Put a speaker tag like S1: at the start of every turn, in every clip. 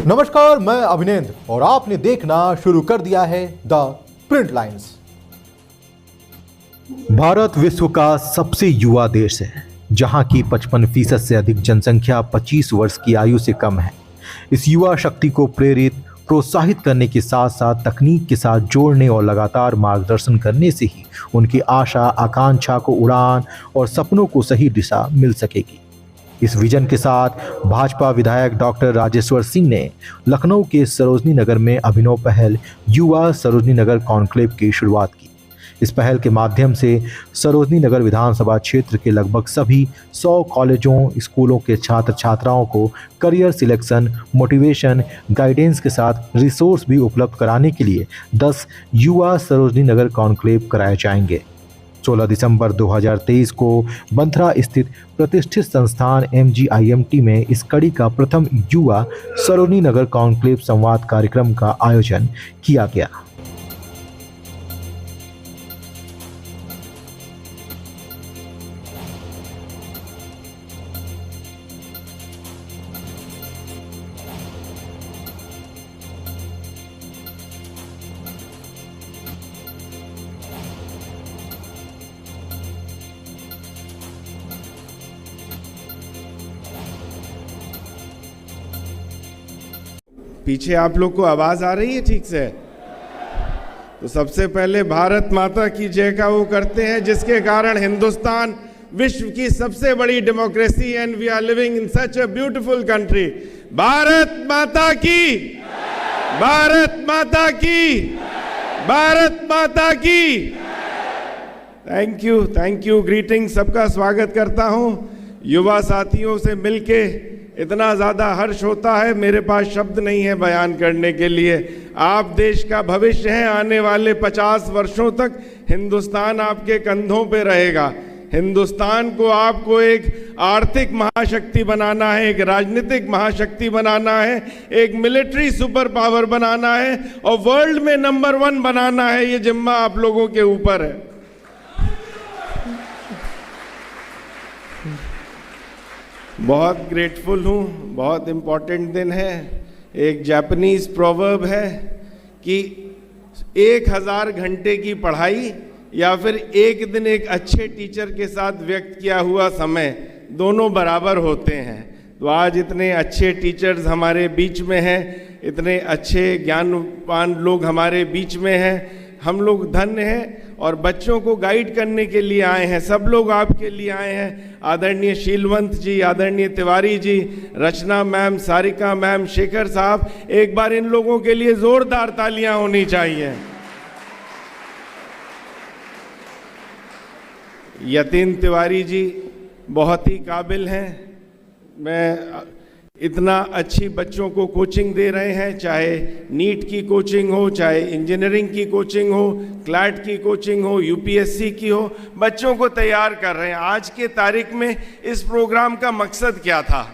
S1: नमस्कार, मैं अभिनेंद्र और आपने देखना शुरू कर दिया है द प्रिंट लाइन्स। भारत विश्व का सबसे युवा देश है, जहां की 55% से अधिक जनसंख्या 25 वर्ष की आयु से कम है। इस युवा शक्ति को प्रोत्साहित करने के साथ साथ तकनीक के साथ जोड़ने और लगातार मार्गदर्शन करने से ही उनकी आशा आकांक्षा को उड़ान और सपनों को सही दिशा मिल सकेगी। इस विजन के साथ भाजपा विधायक डॉक्टर राजेश्वर सिंह ने लखनऊ के सरोजनी नगर में अभिनव पहल युवा सरोजनी नगर कॉन्क्लेव की शुरुआत की। इस पहल के माध्यम से सरोजनी नगर विधानसभा क्षेत्र के लगभग सभी 100 कॉलेजों स्कूलों के छात्र छात्राओं को करियर सिलेक्शन, मोटिवेशन, गाइडेंस के साथ रिसोर्स भी उपलब्ध कराने के लिए 10 युवा सरोजनी नगर कॉन्क्लेव कराए जाएंगे। 16 दिसंबर 2023 को बंथरा स्थित प्रतिष्ठित संस्थान MGIMT में इस कड़ी का प्रथम युवा सरोजनी नगर कॉन्क्लेव संवाद कार्यक्रम का आयोजन किया गया।
S2: पीछे आप लोग को आवाज आ रही है ठीक से? तो सबसे पहले भारत माता की जय का वो करते हैं जिसके कारण हिंदुस्तान विश्व की सबसे बड़ी democracy and we are living in such a beautiful country. Bharat माता की, भारत माता की, भारत माता की। थैंक यू ग्रीटिंग, सबका स्वागत करता हूं। युवा साथियों से मिलके इतना ज़्यादा हर्ष होता है, मेरे पास शब्द नहीं है बयान करने के लिए। आप देश का भविष्य हैं। आने वाले 50 वर्षों तक हिंदुस्तान आपके कंधों पे रहेगा। हिंदुस्तान को आपको एक आर्थिक महाशक्ति बनाना है, एक राजनीतिक महाशक्ति बनाना है, एक मिलिट्री सुपर पावर बनाना है और वर्ल्ड में नंबर 1 बनाना है। ये जिम्मा आप लोगों के ऊपर है। बहुत ग्रेटफुल हूँ, बहुत इम्पोर्टेंट दिन है। एक जापानीज प्रोवर्ब है कि 1000 घंटे की पढ़ाई या फिर एक दिन एक अच्छे टीचर के साथ व्यक्त किया हुआ समय, दोनों बराबर होते हैं। तो आज इतने अच्छे टीचर्स हमारे बीच में हैं, इतने अच्छे ज्ञानवान लोग हमारे बीच में हैं। हम लोग धन्य हैं और बच्चों को गाइड करने के लिए आए हैं। सब लोग आपके लिए आए हैं। आदरणीय शीलवंत जी, आदरणीय तिवारी जी, रचना मैम, सारिका मैम, शेखर साहब, एक बार इन लोगों के लिए जोरदार तालियां होनी चाहिए। यतीन तिवारी जी बहुत ही काबिल हैं। मैं इतना अच्छी बच्चों को कोचिंग दे रहे हैं, चाहे नीट की कोचिंग हो, चाहे इंजीनियरिंग की कोचिंग हो, क्लैट की कोचिंग हो, UPSC की हो, बच्चों को तैयार कर रहे हैं। आज के तारीख में इस प्रोग्राम का मकसद क्या था?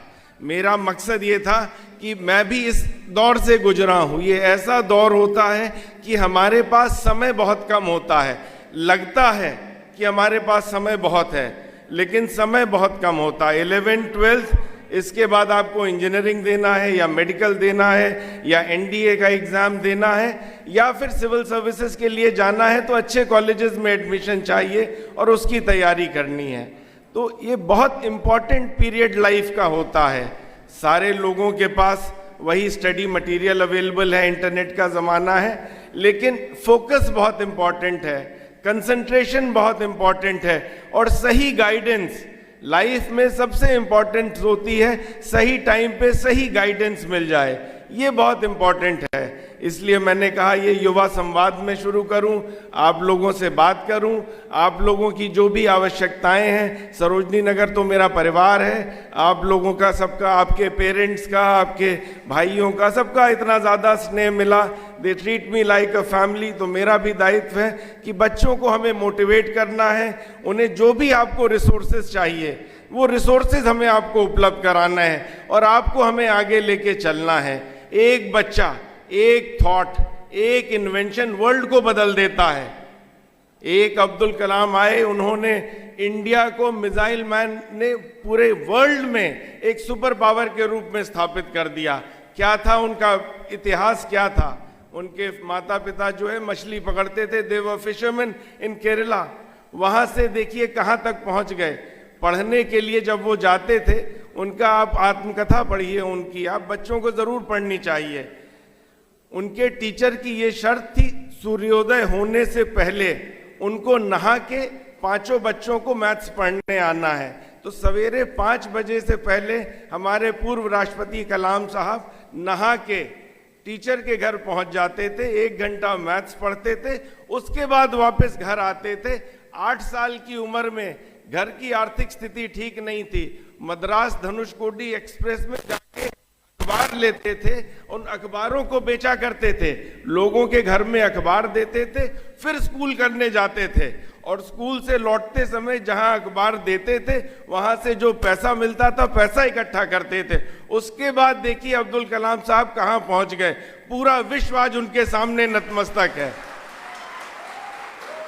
S2: मेरा मकसद ये था कि मैं भी इस दौर से गुजरा हूँ। ये ऐसा दौर होता है कि हमारे पास समय बहुत कम होता है। लगता है कि हमारे पास समय बहुत है, लेकिन समय बहुत कम होता है। 11th 12th इसके बाद आपको इंजीनियरिंग देना है या मेडिकल देना है या NDA का एग्ज़ाम देना है या फिर सिविल सर्विसेज के लिए जाना है, तो अच्छे कॉलेजेस में एडमिशन चाहिए और उसकी तैयारी करनी है। तो ये बहुत इम्पॉर्टेंट पीरियड लाइफ का होता है। सारे लोगों के पास वही स्टडी मटेरियल अवेलेबल है, इंटरनेट का ज़माना है, लेकिन फोकस बहुत इम्पॉर्टेंट है, कंसंट्रेशन बहुत इम्पॉर्टेंट है और सही गाइडेंस लाइफ में सबसे इम्पॉर्टेंट होती है। सही टाइम पे सही गाइडेंस मिल जाए, ये बहुत इम्पॉर्टेंट है। इसलिए मैंने कहा ये युवा संवाद में शुरू करूं, आप लोगों से बात करूं, आप लोगों की जो भी आवश्यकताएं हैं। सरोजनी नगर तो मेरा परिवार है, आप लोगों का, सबका, आपके पेरेंट्स का, आपके भाइयों का, सबका इतना ज़्यादा स्नेह मिला। They treat me like a family. तो मेरा भी दायित्व है कि बच्चों को हमें मोटिवेट करना है। उन्हें जो भी आपको रिसोर्सेज चाहिए वो रिसोर्सेज हमें आपको उपलब्ध कराना है और आपको हमें आगे लेके चलना है। एक बच्चा, एक थॉट, एक इन्वेंशन वर्ल्ड को बदल देता है। एक अब्दुल कलाम आए, उन्होंने इंडिया को मिसाइल मैन ने पूरे वर्ल्ड में एक सुपर पावर के रूप में स्थापित कर दिया। क्या था उनका इतिहास, क्या था। उनके माता पिता जो है मछली पकड़ते थे, दे वर फिशरमैन इन केरला। वहाँ से देखिए कहाँ तक पहुँच गए। पढ़ने के लिए जब वो जाते थे, उनका आप आत्मकथा पढ़िए उनकी, आप बच्चों को ज़रूर पढ़नी चाहिए। उनके टीचर की ये शर्त थी, सूर्योदय होने से पहले उनको नहा के पांचों बच्चों को मैथ्स पढ़ने आना है। तो सवेरे 5 बजे से पहले हमारे पूर्व राष्ट्रपति कलाम साहब नहा के टीचर के घर पहुंच जाते थे, 1 घंटा मैथ्स पढ़ते थे, उसके बाद वापस घर आते थे। 8 साल की उम्र में, घर की आर्थिक स्थिति ठीक नहीं थी, मद्रास धनुषकोडी एक्सप्रेस में जाके अखबार लेते थे, उन अखबारों को बेचा करते थे, लोगों के घर में अखबार देते थे, फिर स्कूल करने जाते थे। और स्कूल से लौटते समय जहां अखबार देते थे, वहां से जो पैसा मिलता था, पैसा इकट्ठा करते थे। उसके बाद देखिए अब्दुल कलाम साहब कहां पहुंच गए। पूरा विश्व आज उनके सामने नतमस्तक है।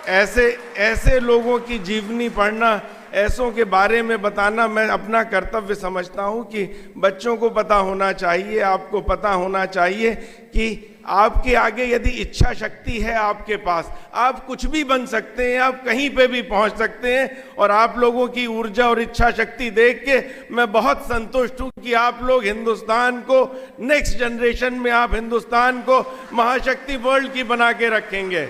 S2: ऐसे लोगों की जीवनी पढ़ना, ऐसों के बारे में बताना मैं अपना कर्तव्य समझता हूं कि बच्चों को पता होना चाहिए, आपको पता होना चाहिए कि आपके आगे यदि इच्छा शक्ति है आपके पास, आप कुछ भी बन सकते हैं, आप कहीं पे भी पहुंच सकते हैं। और आप लोगों की ऊर्जा और इच्छा शक्ति देख के मैं बहुत संतुष्ट हूं कि आप लोग हिंदुस्तान को, नेक्स्ट जनरेशन में आप हिंदुस्तान को महाशक्ति वर्ल्ड की बना के रखेंगे।